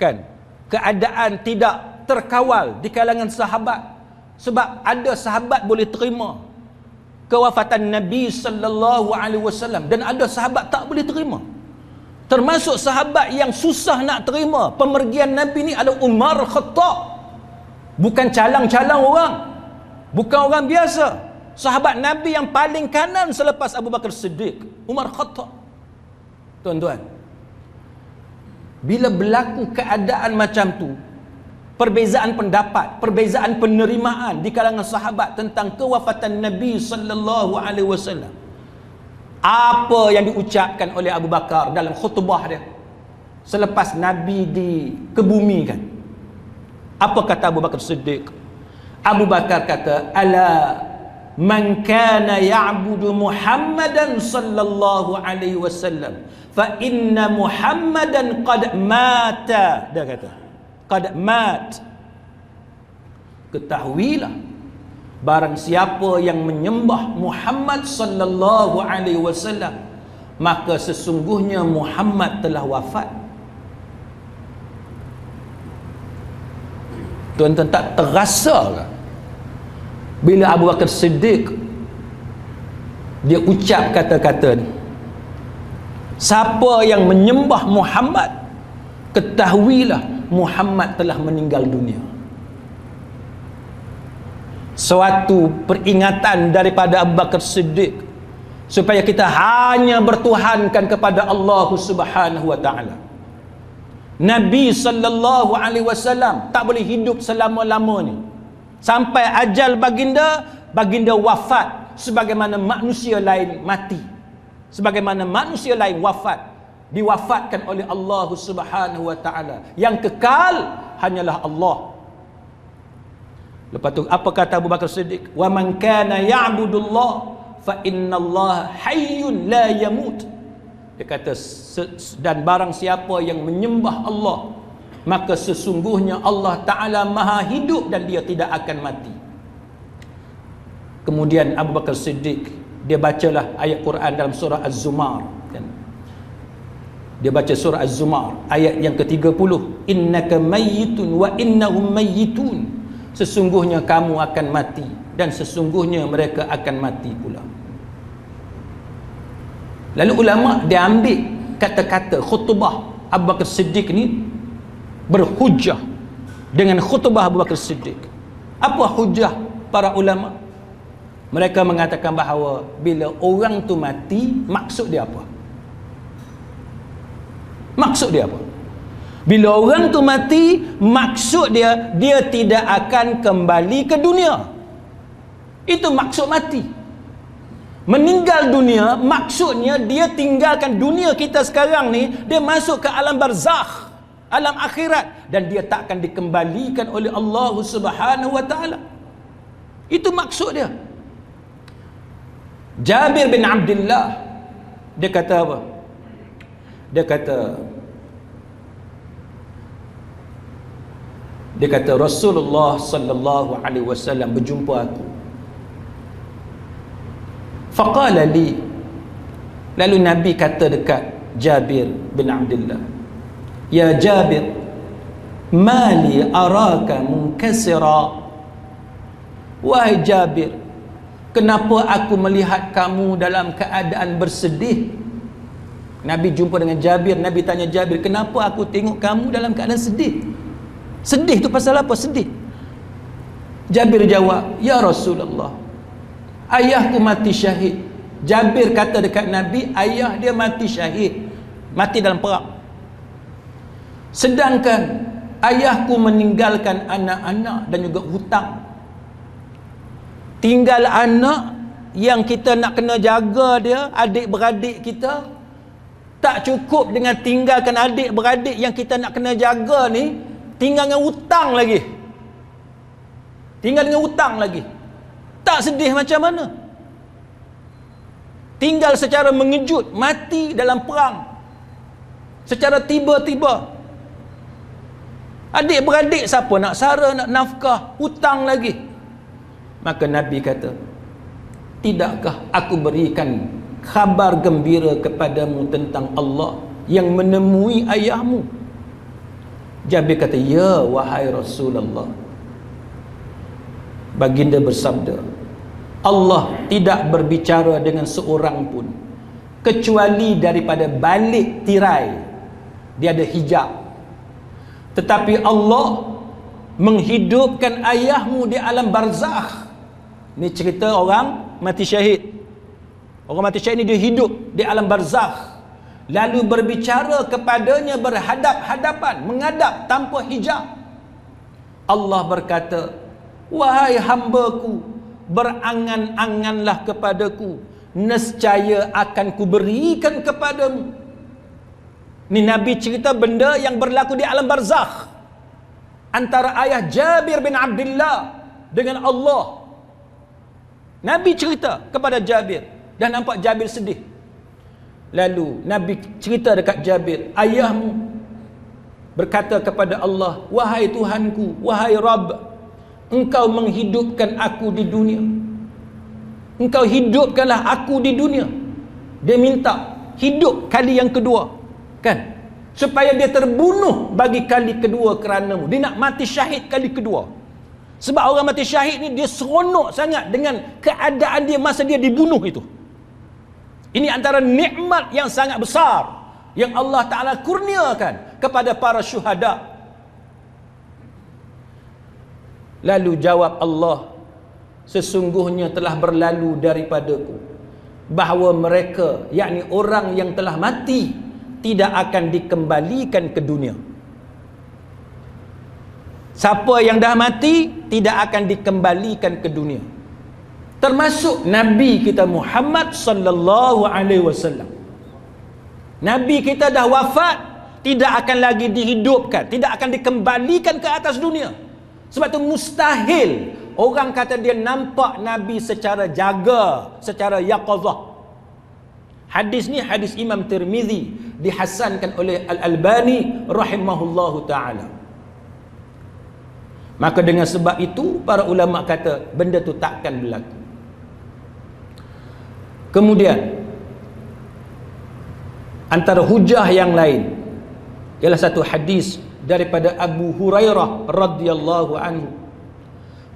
kan, keadaan tidak terkawal di kalangan sahabat. Sebab ada sahabat boleh terima kewafatan Nabi sallallahu alaihi wasallam dan ada sahabat tak boleh terima. Termasuk sahabat yang susah nak terima pemergian Nabi ni adalah Umar Khattab. Bukan calang-calang orang, bukan orang biasa. Sahabat Nabi yang paling kanan selepas Abu Bakar Siddiq, Umar Khattab. Tuan-tuan, bila berlaku keadaan macam tu, perbezaan pendapat, perbezaan penerimaan di kalangan sahabat tentang kewafatan Nabi sallallahu alaihi wasallam, apa yang diucapkan oleh Abu Bakar dalam khutbah dia selepas Nabi dikebumikan? Apa kata Abu Bakar Siddiq? Abu Bakar kata, ala man kana ya'budu Muhammadan sallallahu alaihi wasallam fa inna Muhammadan qad mata. Dia kata qad mat. Ketahuilah, barang siapa yang menyembah Muhammad sallallahu alaihi wasallam, maka sesungguhnya Muhammad telah wafat. Tuan-tuan, tak terasa ke bila Abu Bakar Siddiq dia ucap kata-kata ni? Siapa yang menyembah Muhammad, ketahuilah Muhammad telah meninggal dunia. Suatu peringatan daripada Abu Bakar Siddiq supaya kita hanya bertuhankan kepada Allah Subhanahu wa taala. Nabi sallallahu alaihi wasallam tak boleh hidup selama-lamanya. Sampai ajal baginda wafat sebagaimana manusia lain mati. Sebagaimana manusia lain wafat, diwafatkan oleh Allah Subhanahu wa taala. Yang kekal hanyalah Allah. Lepas tu apa kata Abu Bakar Siddiq? Wa man kana ya'budullah fa innallaha hayyun la yamut. Dia kata, dan barang siapa yang menyembah Allah, maka sesungguhnya Allah Ta'ala maha hidup dan dia tidak akan mati. Kemudian Abu Bakar Siddiq, dia bacalah ayat Quran dalam surah Az-Zumar kan? Dia baca surah Az-Zumar ayat yang ke-30, innaka mayyitun wa innahum mayyitun. Sesungguhnya kamu akan mati dan sesungguhnya mereka akan mati pula. Lalu ulama dia ambil kata-kata khutbah Abu Bakar Siddiq ni, berhujjah dengan khutbah Abu Bakar Siddiq. Apa hujjah para ulama? Mereka mengatakan bahawa bila orang tu mati, maksud dia apa? Maksud dia apa? Bila orang tu mati, maksud dia, dia tidak akan kembali ke dunia. Itu maksud mati. Meninggal dunia, maksudnya dia tinggalkan dunia kita sekarang ni, dia masuk ke alam barzakh, alam akhirat, dan dia tak akan dikembalikan oleh Allah Subhanahu wa taala. Itu maksud dia. Jabir bin Abdullah Dia kata apa? Dia kata Rasulullah sallallahu alaihi wasallam berjumpa aku. Faqala li, lalu Nabi kata dekat Jabir bin Abdullah, ya Jabir, mali araka munkasira. Wahai Jabir, kenapa aku melihat kamu dalam keadaan bersedih? Nabi jumpa dengan Jabir, Nabi tanya Jabir, kenapa aku tengok kamu dalam keadaan sedih? Sedih tu pasal apa? Sedih. Jabir jawab, ya Rasulullah, ayahku mati syahid. Jabir kata dekat Nabi, ayah dia mati syahid, mati dalam perang. Sedangkan ayahku meninggalkan anak-anak dan juga hutang. Tinggal anak yang kita nak kena jaga dia, adik-beradik kita. Tak cukup dengan tinggalkan adik-beradik yang kita nak kena jaga ni, tinggal dengan hutang lagi. Tinggal dengan hutang lagi. Tak sedih macam mana? Tinggal secara mengejut, mati dalam perang secara tiba-tiba. Adik-beradik siapa nak sara, nak nafkah, hutang lagi. Maka Nabi kata, tidakkah aku berikan khabar gembira kepadamu tentang Allah yang menemui ayahmu? Jabir kata, ya wahai Rasulullah. Baginda bersabda, Allah tidak berbicara dengan seorang pun kecuali daripada balik tirai dia ada hijab. Tetapi Allah menghidupkan ayahmu di alam barzakh. Ini cerita orang mati syahid. Orang mati syahid ni dia hidup di alam barzakh, lalu berbicara kepadanya berhadap-hadapan, menghadap tanpa hijab. Allah berkata, wahai hambaku, berangan-anganlah kepadaku, nescaya akan kuberikan kepadamu. Ni Nabi cerita benda yang berlaku di alam barzakh antara ayah Jabir bin Abdullah dengan Allah. Nabi cerita kepada Jabir dan nampak Jabir sedih. Lalu Nabi cerita dekat Jabir, ayahmu berkata kepada Allah, wahai Tuhanku, wahai Rabb, Engkau menghidupkan aku di dunia. Engkau hidupkanlah aku di dunia. Dia minta hidup kali yang kedua, kan? Supaya dia terbunuh bagi kali kedua kerana-Mu. Dia nak mati syahid kali kedua. Sebab orang mati syahid ni dia seronok sangat dengan keadaan dia masa dia dibunuh itu. Ini antara nikmat yang sangat besar yang Allah Ta'ala kurniakan kepada para syuhada. Lalu jawab Allah, sesungguhnya telah berlalu daripadaku bahawa mereka, yakni orang yang telah mati, tidak akan dikembalikan ke dunia. Siapa yang dah mati tidak akan dikembalikan ke dunia, termasuk Nabi kita Muhammad sallallahu alaihi wasallam. Nabi kita dah wafat, tidak akan lagi dihidupkan, tidak akan dikembalikan ke atas dunia. Sebab itu mustahil orang kata dia nampak Nabi secara jaga, secara yaqazah. Hadis ni hadis Imam Tirmizi, dihasankan oleh Al-Albani rahimahullahu ta'ala. Maka dengan sebab itu para ulama kata benda tu takkan berlaku. Kemudian antara hujah yang lain ialah satu hadis daripada Abu Hurairah radhiyallahu anhu.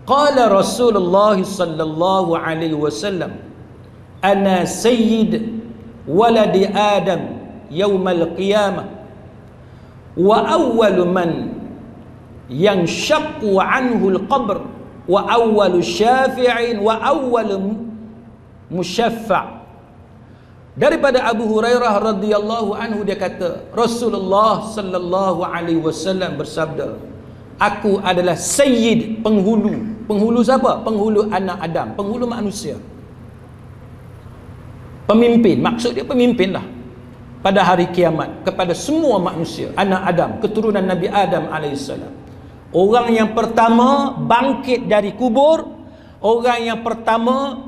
Qala Rasulullah sallallahu alaihi wasallam, ana sayyid waladi Adam yaumal qiyamah wa awwalu man yanshaqqu anhu al-qabr wa awwalu syafi'in wa awwalu musyaffa'. Daripada Abu Hurairah radhiyallahu anhu dia kata, Rasulullah sallallahu alaihi wasallam bersabda, aku adalah sayyid, penghulu. Penghulu siapa? Penghulu anak Adam, penghulu manusia. Pemimpin, maksud dia pemimpin lah pada hari kiamat kepada semua manusia, anak Adam, keturunan Nabi Adam alaihissalam. Orang yang pertama bangkit dari kubur, orang yang pertama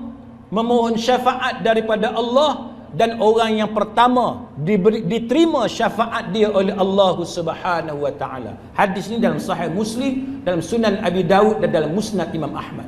memohon syafaat daripada Allah, dan orang yang pertama diterima syafaat dia oleh Allah Subhanahu wa taala. Hadis ini dalam Sahih Muslim, dalam Sunan Abi Daud dan dalam Musnad Imam Ahmad.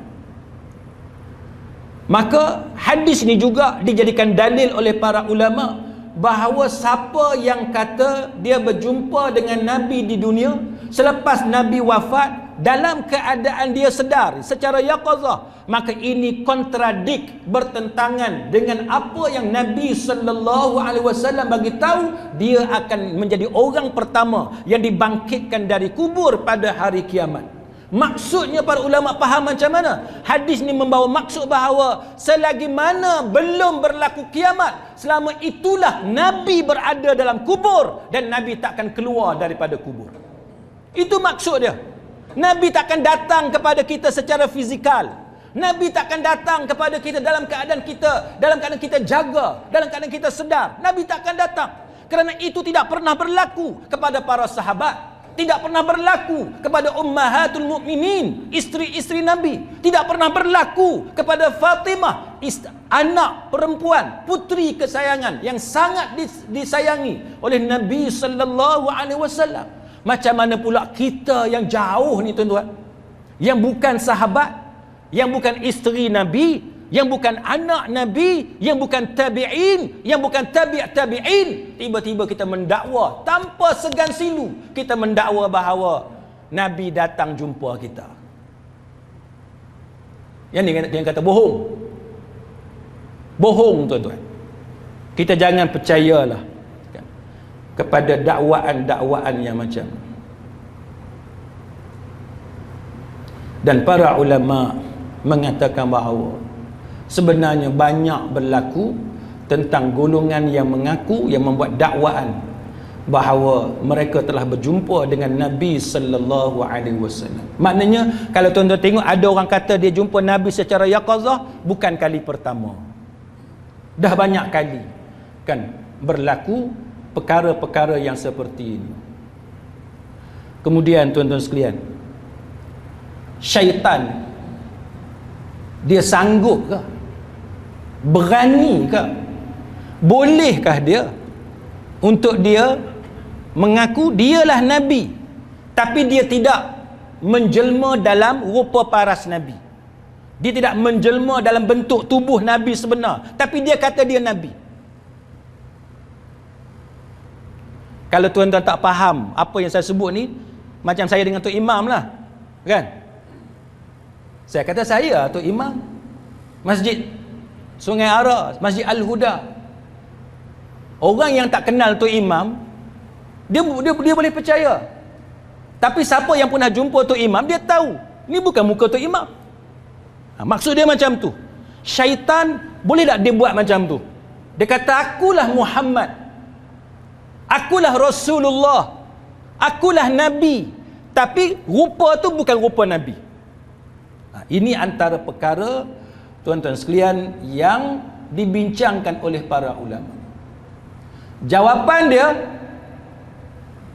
Maka hadis ini juga dijadikan dalil oleh para ulama bahawa siapa yang kata dia berjumpa dengan Nabi di dunia selepas Nabi wafat dalam keadaan dia sedar secara yaqazah, maka ini kontradik, bertentangan dengan apa yang Nabi sallallahu alaihi wasallam bagi tahu dia akan menjadi orang pertama yang dibangkitkan dari kubur pada hari kiamat. Maksudnya para ulama faham macam mana? Hadis ni membawa maksud bahawa selagi mana belum berlaku kiamat, selama itulah Nabi berada dalam kubur dan Nabi takkan keluar daripada kubur. Itu maksud dia. Nabi takkan datang kepada kita secara fizikal. Nabi takkan datang kepada kita dalam keadaan kita jaga, dalam keadaan kita sedar. Nabi takkan datang. Kerana itu tidak pernah berlaku kepada para sahabat. Tidak pernah berlaku kepada ummahatul mukminin, isteri-isteri Nabi. Tidak pernah berlaku kepada Fatimah, anak perempuan, putri kesayangan yang sangat disayangi oleh Nabi sallallahu alaihi wasallam. Macam mana pula kita yang jauh ni tuan-tuan, yang bukan sahabat, yang bukan isteri Nabi, yang bukan anak Nabi, yang bukan tabi'in, yang bukan tabi'in, tiba-tiba kita mendakwa tanpa segan silu, kita mendakwa bahawa Nabi datang jumpa kita. Yang ni yang kata bohong. Bohong tuan-tuan. Kita jangan percayalah kepada dakwaan-dakwaan yang macam. Dan para ulama mengatakan bahawa sebenarnya banyak berlaku tentang golongan yang mengaku, yang membuat dakwaan bahawa mereka telah berjumpa dengan Nabi sallallahu alaihi wasallam. Maknanya kalau tuan-tuan tengok ada orang kata dia jumpa Nabi secara yaqazah, bukan kali pertama. Dah banyak kali kan berlaku perkara-perkara yang seperti ini. Kemudian tuan-tuan sekalian, syaitan dia sanggup ke? Berani ke? Bolehkah dia untuk dia mengaku dialah Nabi, tapi dia tidak menjelma dalam rupa paras Nabi. Dia tidak menjelma dalam bentuk tubuh Nabi sebenar, tapi dia kata dia Nabi. Kalau tuan-tuan tak faham apa yang saya sebut ni, macam saya dengan Tok Imam lah, kan? Saya kata saya Tok Imam Masjid Sungai Ara, Masjid Al-Huda. Orang yang tak kenal Tok Imam, dia boleh percaya. Tapi siapa yang pernah jumpa Tok Imam, dia tahu ni bukan muka Tok Imam. Maksud dia macam tu. Syaitan boleh tak dia buat macam tu? Dia kata akulah Muhammad, akulah Rasulullah, akulah Nabi, tapi rupa tu bukan rupa Nabi. Ini antara perkara tuan-tuan sekalian yang dibincangkan oleh para ulama. Jawapan dia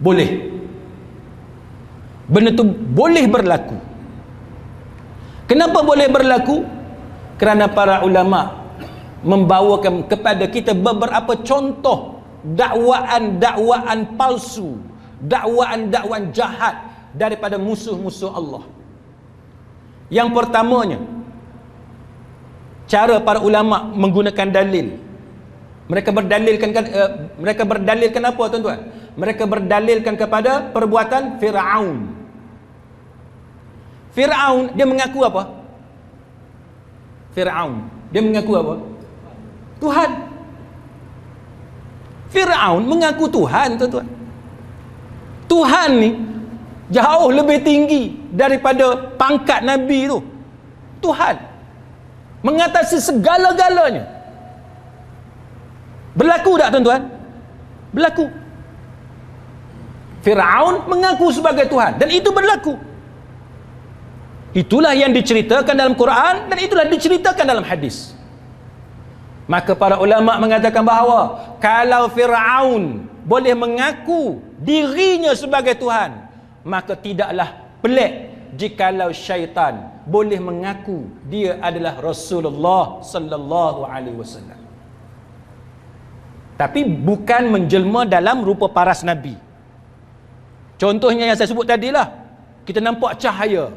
boleh. Benda tu boleh berlaku. Kenapa boleh berlaku? Kerana para ulama membawakan kepada kita beberapa contoh dakwaan-dakwaan palsu, dakwaan-dakwaan jahat daripada musuh-musuh Allah. Yang pertamanya, cara para ulama menggunakan dalil. Mereka berdalilkan apa tuan-tuan? Mereka berdalilkan kepada perbuatan Fir'aun. Fir'aun dia mengaku apa? Fir'aun dia mengaku apa? Tuhan. Fir'aun mengaku Tuhan, tuan-tuan. Tuhan ni jauh lebih tinggi daripada pangkat Nabi tu. Tuhan mengatasi segala-galanya. Berlaku tak tuan-tuan? Berlaku. Fir'aun mengaku sebagai Tuhan dan itu berlaku. Itulah yang diceritakan dalam Quran dan itulah diceritakan dalam hadis. Maka para ulama mengatakan bahawa kalau Fir'aun boleh mengaku dirinya sebagai Tuhan, maka tidaklah pelik jikalau syaitan boleh mengaku dia adalah Rasulullah sallallahu alaihi wasallam. Tapi bukan menjelma dalam rupa paras Nabi. Contohnya yang saya sebut tadilah, kita nampak cahaya.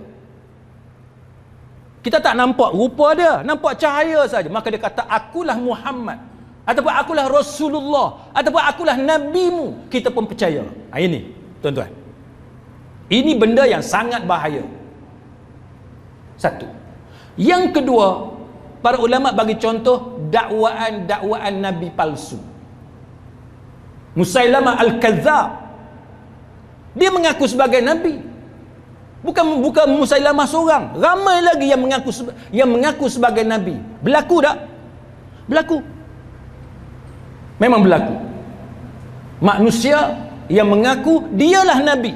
Kita tak nampak rupa dia, nampak cahaya saja. Maka dia kata, akulah Muhammad, ataupun akulah Rasulullah, ataupun akulah Nabimu. Kita pun percaya. Ini, tuan-tuan. Ini benda yang sangat bahaya. Satu. Yang kedua, para ulama bagi contoh dakwaan Nabi palsu. Musailamah Al-Kadzab, dia mengaku sebagai Nabi. Bukan Musailamah seorang, ramai lagi yang mengaku sebagai Nabi. Berlaku tak? Berlaku. Memang berlaku. Manusia yang mengaku dialah Nabi.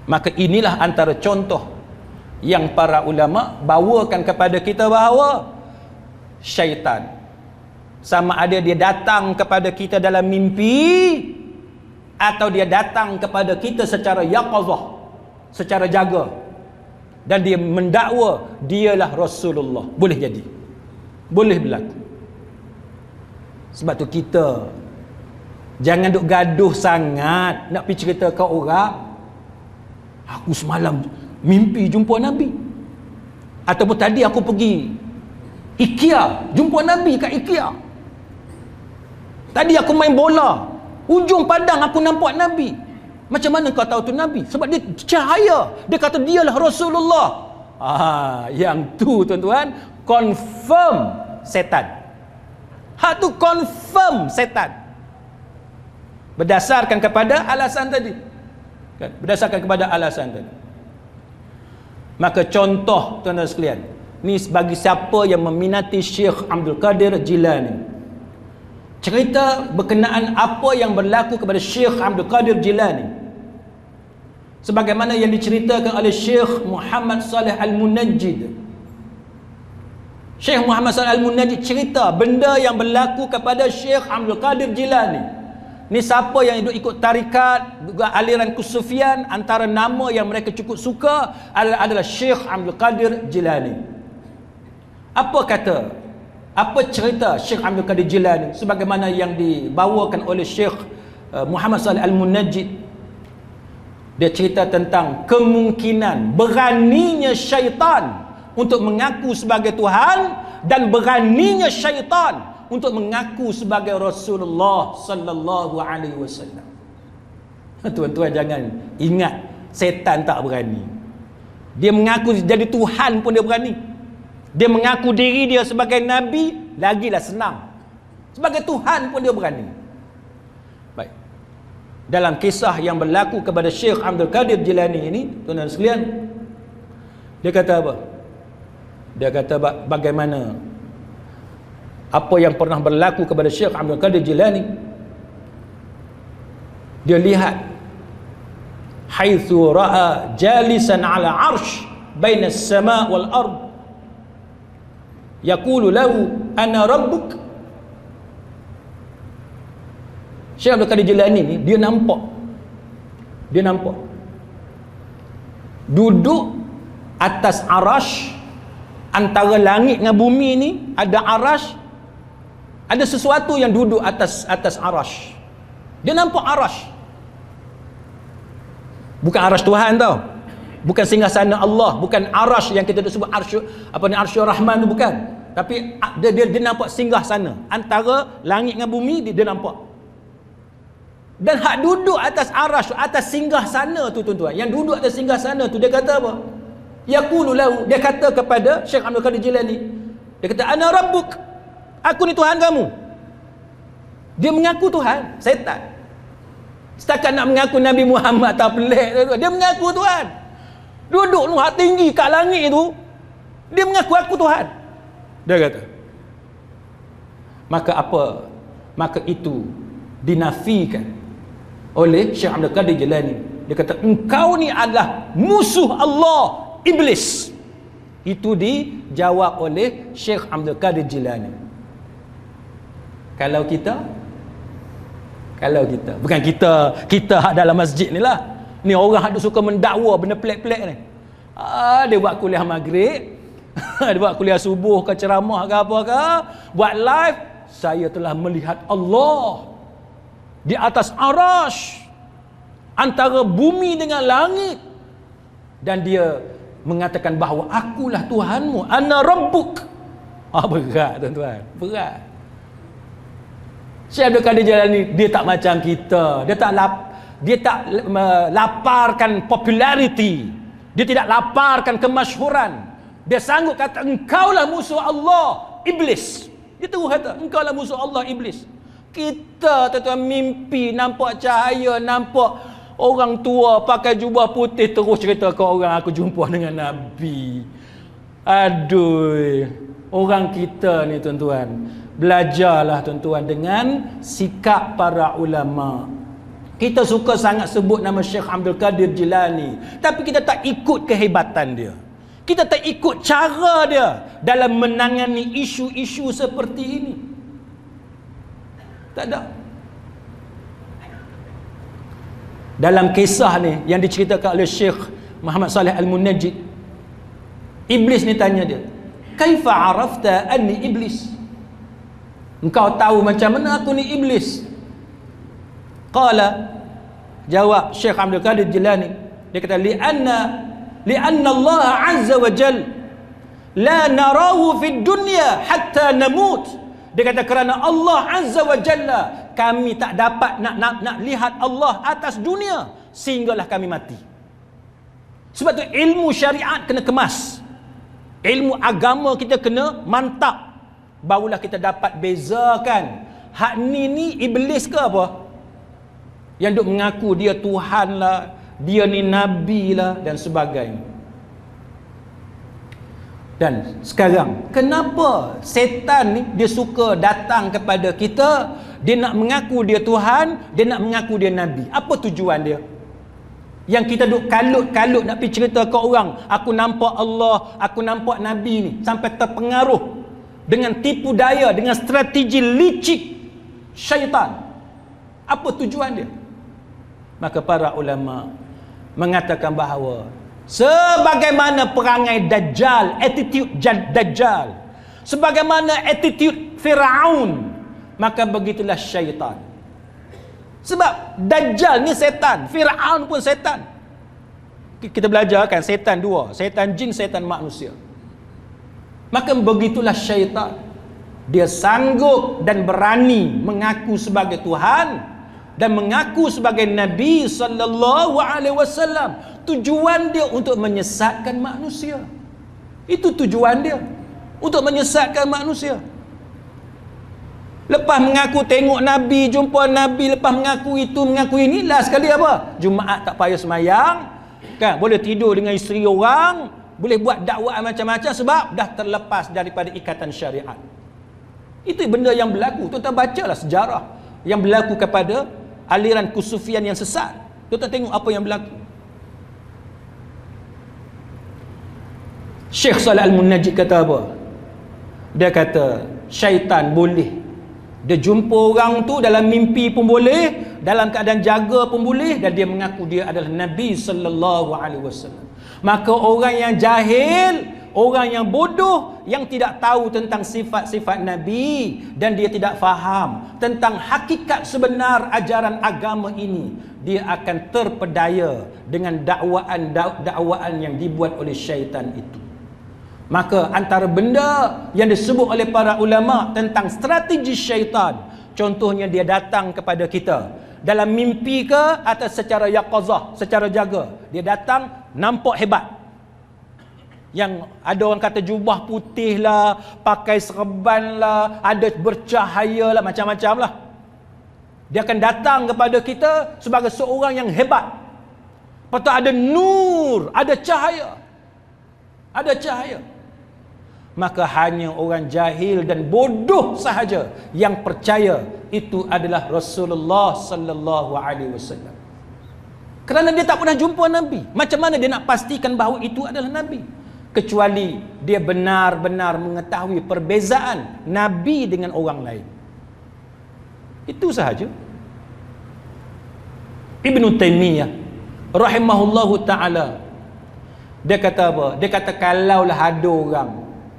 Maka inilah antara contoh yang para ulama bawakan kepada kita bahawa syaitan, sama ada dia datang kepada kita dalam mimpi atau dia datang kepada kita secara yaqazah, secara jaga, dan dia mendakwa dialah Rasulullah, boleh jadi, boleh berlaku. Sebab tu kita jangan duk gaduh sangat nak pergi cerita ke orang, aku semalam mimpi jumpa Nabi, ataupun tadi aku pergi IKEA jumpa Nabi kat IKEA, tadi aku main bola ujung padang aku nampak Nabi. Macam mana kau tahu tu Nabi? Sebab dia cahaya, dia kata dialah Rasulullah. Yang tu tuan-tuan, confirm setan. Hak tu confirm setan, berdasarkan kepada alasan tadi kan? Berdasarkan kepada alasan tadi. Maka contoh tuan-tuan sekalian, ni bagi siapa yang meminati Syekh Abdul Qadir Jilani, cerita berkenaan apa yang berlaku kepada Syekh Abdul Qadir Jilani, sebagaimana yang diceritakan oleh Syekh Muhammad Saleh Al-Munajjid. Syekh Muhammad Saleh Al-Munajjid cerita benda yang berlaku kepada Syekh Abdul Qadir Jilani. Ni siapa yang ikut tarikat, juga aliran Kusufian, antara nama yang mereka cukup suka adalah Syekh Abdul Qadir Jilani. Apa cerita Syekh Abdul Qadir Jilani sebagaimana yang dibawakan oleh Syekh Muhammad Saleh Al-Munajjid? Dia cerita tentang kemungkinan beraninya syaitan untuk mengaku sebagai Tuhan dan beraninya syaitan untuk mengaku sebagai Rasulullah sallallahu alaihi wasallam. Tuan-tuan jangan ingat setan tak berani. Dia mengaku jadi Tuhan pun dia berani. Dia mengaku diri dia sebagai Nabi, lagilah senang. Sebagai Tuhan pun dia berani. Baik. Dalam kisah yang berlaku kepada Syekh Abdul Qadir Jilani ini, tuan-tuan sekalian, dia kata apa? Dia kata bagaimana apa yang pernah berlaku kepada Syekh Abdul Qadir Jilani. Dia lihat haitsu ra'a jalisan ala arsh baina as-sama' wal ard yaqulu lahu ana rabbuk. Syekh Abdul Qadir Jilani ni dia nampak duduk atas arash, antara langit dengan bumi ni ada arash, ada sesuatu yang duduk atas arash. Dia nampak arash. Bukan arash Tuhan tau, bukan singgasana Allah, bukan arash yang kita sebut arsyur Rahman tu, bukan. Tapi dia nampak singgasana antara langit dengan bumi, dia nampak. Dan hak duduk atas arash, atas singgasana tu tuan-tuan, yang duduk atas singgasana tu, dia kata apa? Yaqulu lahu, dia kata kepada Syekh Abdul Qadir Jilani, dia kata ana rabbuk, aku ni Tuhan kamu. Dia mengaku Tuhan, setan. Setakat nak mengaku Nabi Muhammad tak pelik, dia mengaku Tuhan. Duduk tu hak tinggi kat langit tu, dia mengaku aku Tuhan. Dia kata. Maka apa? Maka itu dinafikan oleh Syekh Abdul Qadir Jilani. Dia kata engkau ni adalah musuh Allah, iblis. Itu dijawab oleh Syekh Abdul Qadir Jilani. Kalau kita bukan kita hak dalam masjid ni lah, ni orang hak suka mendakwa benda pelik-pelik ni. Dia buat kuliah maghrib, dia buat kuliah subuh ke ceramah ke apa ke, buat live, saya telah melihat Allah di atas arash, antara bumi dengan langit. Dan dia mengatakan bahawa akulah Tuhanmu, ana rabbuk. Berat tuan-tuan, berat. Syekh Abdul Qadir Jilani, dia tak macam kita. Dia tak laparkan populariti. Dia tidak laparkan kemasyhuran. Dia sanggup kata, engkaulah musuh Allah, iblis. Dia terus kata, engkaulah musuh Allah, iblis. Kita tuan-tuan mimpi nampak cahaya, nampak orang tua pakai jubah putih, terus cerita ke orang, aku jumpa dengan Nabi. Aduh, orang kita ni tuan-tuan, belajarlah tuan-tuan dengan sikap para ulama. Kita suka sangat sebut nama Syekh Abdul Qadir Jilani, tapi kita tak ikut kehebatan dia. Kita tak ikut cara dia dalam menangani isu-isu seperti ini. Tak ada. Dalam kisah ni yang diceritakan oleh Syekh Muhammad Saleh Al-Munajjid, iblis ni tanya dia, "Kaifa arafta anni iblis?" Engkau tahu macam mana aku ni iblis? Qala, jawab Syekh Abdul Qadir Jilani, dia kata, li'anna Allah azza wa jal la narahu fid dunya hatta namut. Dia kata kerana Allah azza wa jalla, kami tak dapat nak lihat Allah atas dunia sehinggalah kami mati. Sebab tu ilmu syariat kena kemas, ilmu agama kita kena mantap, barulah kita dapat bezakan hak ni iblis ke apa, yang duk mengaku dia Tuhan lah, dia ni Nabi lah dan sebagainya. Dan sekarang, kenapa setan ni dia suka datang kepada kita? Dia nak mengaku dia Tuhan, dia nak mengaku dia Nabi. Apa tujuan dia? Yang kita duk kalut-kalut nak pergi cerita ke orang, aku nampak Allah, aku nampak Nabi ni, sampai terpengaruh dengan tipu daya, dengan strategi licik syaitan. Apa tujuan dia? Maka para ulama mengatakan bahawa sebagaimana perangai Dajjal, attitude Dajjal, sebagaimana attitude Firaun, maka begitulah syaitan. Sebab Dajjal ni setan, Firaun pun setan. Kita belajar kan, setan dua, setan jin, setan manusia. Maka begitulah syaitan. Dia sanggup dan berani mengaku sebagai Tuhan dan mengaku sebagai Nabi sallallahu alaihi wasallam. Tujuan dia untuk menyesatkan manusia. Itu tujuan dia, untuk menyesatkan manusia. Lepas mengaku tengok Nabi, jumpa Nabi, lepas mengaku itu, mengaku ini, last sekali apa? Jumaat tak payah semayang, kan? Boleh tidur dengan isteri orang, boleh buat dakwaan macam-macam sebab dah terlepas daripada ikatan syariat. Itu benda yang berlaku. Tuan-tuan bacalah sejarah yang berlaku kepada aliran kusufian yang sesat. Tuan-tuan tengok apa yang berlaku. Syekh Saleh Al-Munajjid kata apa? Dia kata syaitan boleh, dia jumpa orang tu dalam mimpi pun boleh, dalam keadaan jaga pun boleh, dan dia mengaku dia adalah Nabi sallallahu alaihi wasallam. Maka orang yang jahil, orang yang bodoh, yang tidak tahu tentang sifat-sifat Nabi, dan dia tidak faham tentang hakikat sebenar ajaran agama ini, dia akan terpedaya dengan dakwaan yang dibuat oleh syaitan itu. Maka antara benda yang disebut oleh para ulama tentang strategi syaitan, contohnya dia datang kepada kita dalam mimpi ke atau secara yaqazah, secara jaga. Dia datang nampak hebat. Yang ada orang kata jubah putih lah, pakai serban lah, ada bercahaya lah, macam-macam lah. Dia akan datang kepada kita sebagai seorang yang hebat. Lepas tu ada nur, ada cahaya. Ada cahaya. Maka hanya orang jahil dan bodoh sahaja yang percaya itu adalah Rasulullah sallallahu alaihi wasallam. Kerana dia tak pernah jumpa Nabi. Macam mana dia nak pastikan bahawa itu adalah Nabi? Kecuali dia benar-benar mengetahui perbezaan Nabi dengan orang lain. Itu sahaja. Ibn Taymiyah rahimahullahu ta'ala, dia kata apa? Dia kata kalaulah ada orang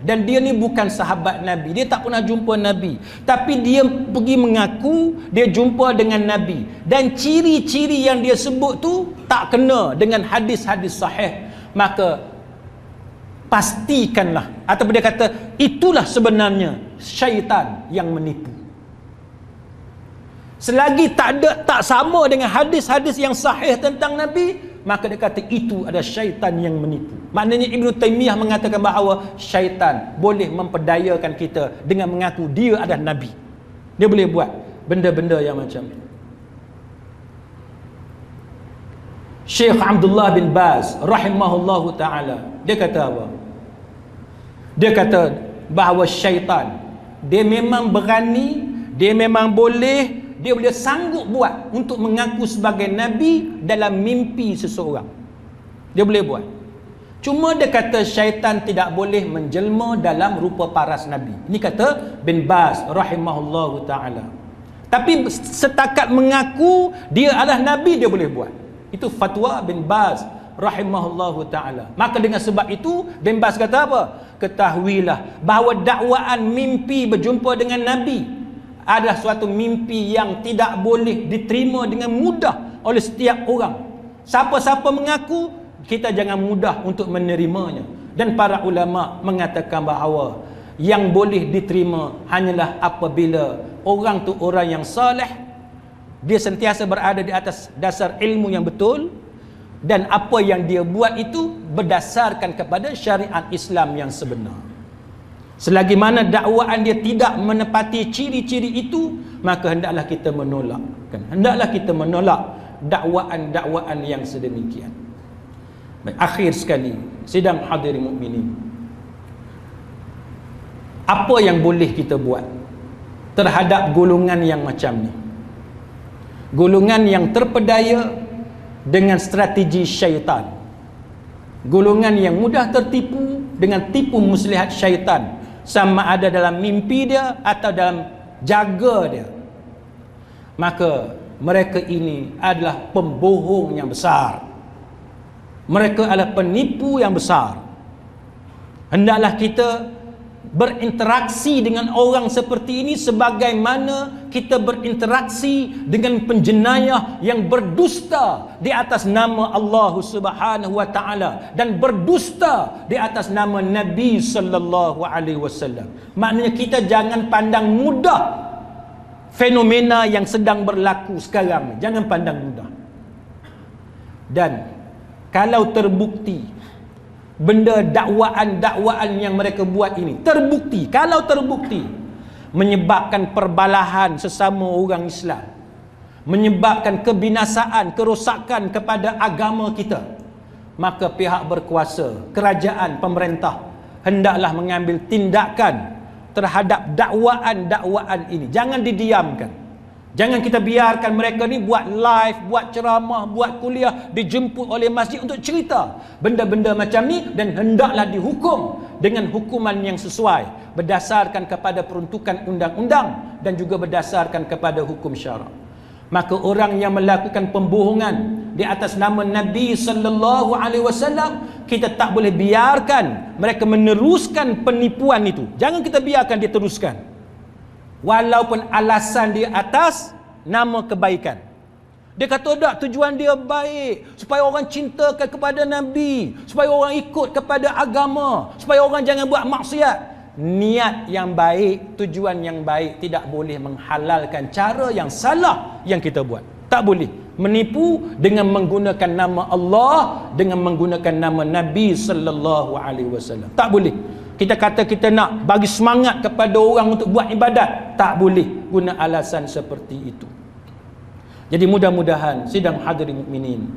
dan dia ni bukan sahabat Nabi, dia tak pernah jumpa Nabi, tapi dia pergi mengaku dia jumpa dengan Nabi, dan ciri-ciri yang dia sebut tu tak kena dengan hadis-hadis sahih, maka pastikanlah, ataupun dia kata itulah sebenarnya syaitan yang menipu. Selagi tak sama dengan hadis-hadis yang sahih tentang Nabi, maka dia kata itu ada syaitan yang menipu. Maknanya Ibn Taymiyah mengatakan bahawa syaitan boleh memperdayakan kita dengan mengaku dia adalah Nabi. Dia boleh buat benda-benda yang macam ni. Syekh Abdullah bin Baz rahimahullahu ta'ala, dia kata apa? Dia kata bahawa syaitan, dia memang berani, dia memang boleh, dia boleh sanggup buat untuk mengaku sebagai Nabi dalam mimpi seseorang. Dia boleh buat. Cuma dia kata syaitan tidak boleh menjelma dalam rupa paras Nabi. Ini kata bin Baz rahimahullahu ta'ala. Tapi setakat mengaku dia adalah Nabi, dia boleh buat. Itu fatwa bin Baz rahimahullahu ta'ala. Maka dengan sebab itu bin Baz kata apa? Ketahuilah bahawa dakwaan mimpi berjumpa dengan Nabi adalah suatu mimpi yang tidak boleh diterima dengan mudah oleh setiap orang. Siapa-siapa mengaku, kita jangan mudah untuk menerimanya. Dan para ulama mengatakan bahawa yang boleh diterima hanyalah apabila orang tu orang yang saleh, dia sentiasa berada di atas dasar ilmu yang betul, dan apa yang dia buat itu berdasarkan kepada syariat Islam yang sebenar. Selagi mana dakwaan dia tidak menepati ciri-ciri itu, maka hendaklah kita menolak. Hendaklah kita menolak dakwaan-dakwaan yang sedemikian. Baik, akhir sekali, sidang hadirin mukminin, apa yang boleh kita buat terhadap golongan yang macam ni? Golongan yang terpedaya dengan strategi syaitan, golongan yang mudah tertipu dengan tipu muslihat syaitan, sama ada dalam mimpi dia atau dalam jaga dia. Maka mereka ini adalah pembohong yang besar, mereka adalah penipu yang besar. Hendaklah kita berinteraksi dengan orang seperti ini sebagaimana kita berinteraksi dengan penjenayah yang berdusta di atas nama Allah Subhanahu wa taala dan berdusta di atas nama Nabi sallallahu alaihi wasallam. Maknanya kita jangan pandang mudah fenomena yang sedang berlaku sekarang. Jangan pandang mudah. Dan kalau terbukti benda dakwaan-dakwaan yang mereka buat ini terbukti, kalau terbukti menyebabkan perbalahan sesama orang Islam, menyebabkan kebinasaan, kerosakan kepada agama kita, maka pihak berkuasa, kerajaan, pemerintah hendaklah mengambil tindakan terhadap dakwaan-dakwaan ini. Jangan didiamkan. Jangan kita biarkan mereka ni buat live, buat ceramah, buat kuliah, dijemput oleh masjid untuk cerita benda-benda macam ni, dan hendaklah dihukum dengan hukuman yang sesuai berdasarkan kepada peruntukan undang-undang dan juga berdasarkan kepada hukum syarak. Maka orang yang melakukan pembohongan di atas nama Nabi sallallahu alaihi wasallam, kita tak boleh biarkan mereka meneruskan penipuan itu. Jangan kita biarkan dia teruskan, walaupun alasan dia atas nama kebaikan. Dia kata tak, tujuan dia baik, supaya orang cintakan kepada Nabi, supaya orang ikut kepada agama, supaya orang jangan buat maksiat. Niat yang baik, tujuan yang baik tidak boleh menghalalkan cara yang salah yang kita buat. Tak boleh menipu dengan menggunakan nama Allah, dengan menggunakan nama Nabi sallallahu alaihi wasallam. Tak boleh. Kita kata kita nak bagi semangat kepada orang untuk buat ibadat, tak boleh guna alasan seperti itu. Jadi mudah-mudahan sidang hadirin mukminin,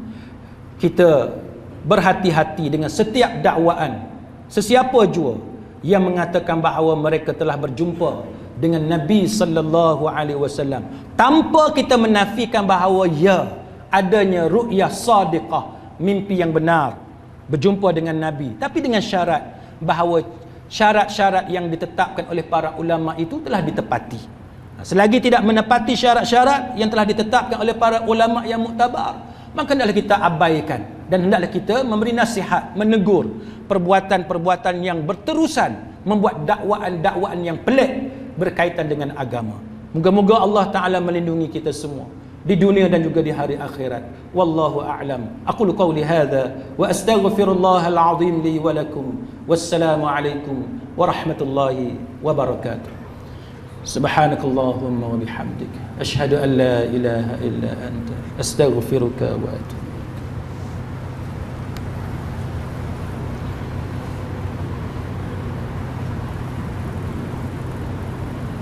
kita berhati-hati dengan setiap dakwaan sesiapa jua yang mengatakan bahawa mereka telah berjumpa dengan Nabi sallallahu alaihi wasallam, tanpa kita menafikan bahawa ya, adanya ru'yah sadiqah, mimpi yang benar, berjumpa dengan Nabi, tapi dengan syarat bahawa syarat-syarat yang ditetapkan oleh para ulama itu telah ditepati. Selagi tidak menepati syarat-syarat yang telah ditetapkan oleh para ulama yang muktabar, maka hendaklah kita abaikan, dan hendaklah kita memberi nasihat, menegur perbuatan-perbuatan yang berterusan membuat dakwaan-dakwaan yang pelik berkaitan dengan agama. Moga-moga Allah Ta'ala melindungi kita semua di dunia dan juga di hari akhirat. Wallahu a'lam. Aqulu qawli hadha wa astaghfirullahal azim li wa lakum. Wassalamu alaikum warahmatullahi wabarakatuh. Subhanakallahumma wa bihamdik, ashhadu an la ilaha illa anta, astaghfiruka wa atubu.